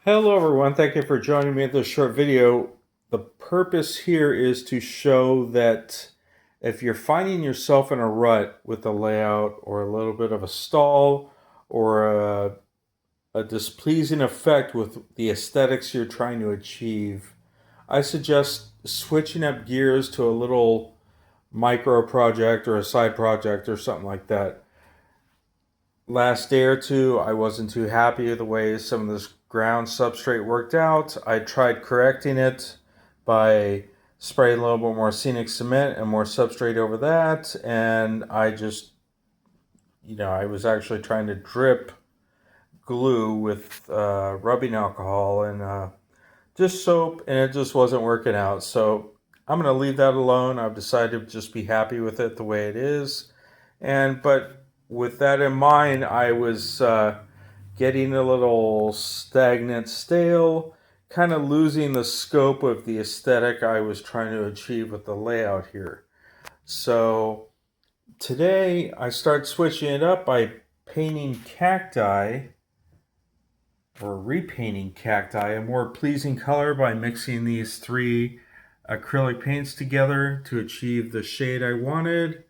Hello everyone, thank you for joining me in this short video. The purpose here is to show that if you're finding yourself in a rut with a layout or a little bit of a stall or a displeasing effect with the aesthetics you're trying to achieve, I suggest switching up gears to a little micro project or a side project or something like that. Last day or two, I wasn't too happy with the way some of this ground substrate worked out. I tried correcting it by spraying a little bit more scenic cement and more substrate over that, and I was actually trying to drip glue with rubbing alcohol and just soap, and it just wasn't working out. So I'm going to leave that alone. I've decided to just be happy with it the way it is. But with that in mind, I was getting a little stagnant, stale, kind of losing the scope of the aesthetic I was trying to achieve with the layout here. So today I start switching it up by painting cacti or repainting cacti a more pleasing color by mixing these three acrylic paints together to achieve the shade I wanted.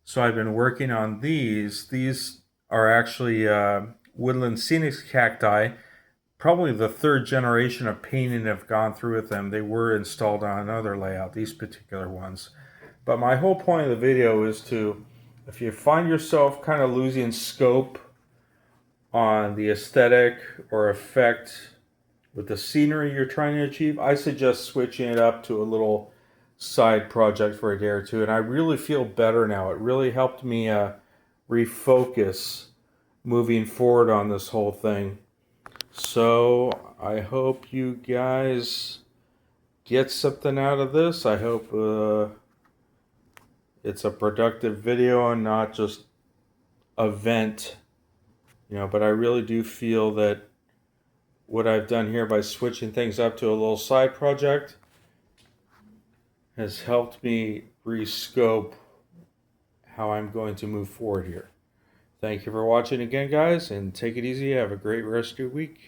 So I've been working on these. These are actually woodland scenic cacti. Probably the third generation of painting have gone through with them. They were installed on another layout, these particular ones. But my whole point of the video is to, if you find yourself kind of losing scope on the aesthetic or effect with the scenery you're trying to achieve, I suggest switching it up to a little side project for a day or two. And I really feel better now. It really helped me refocus moving forward on this whole thing. So I hope you guys get something out of this. I hope it's a productive video and not just a vent. But I really do feel that what I've done here by switching things up to a little side project has helped me rescope how I'm going to move forward here. Thank you for watching again, guys, and take it easy. Have a great rest of your week.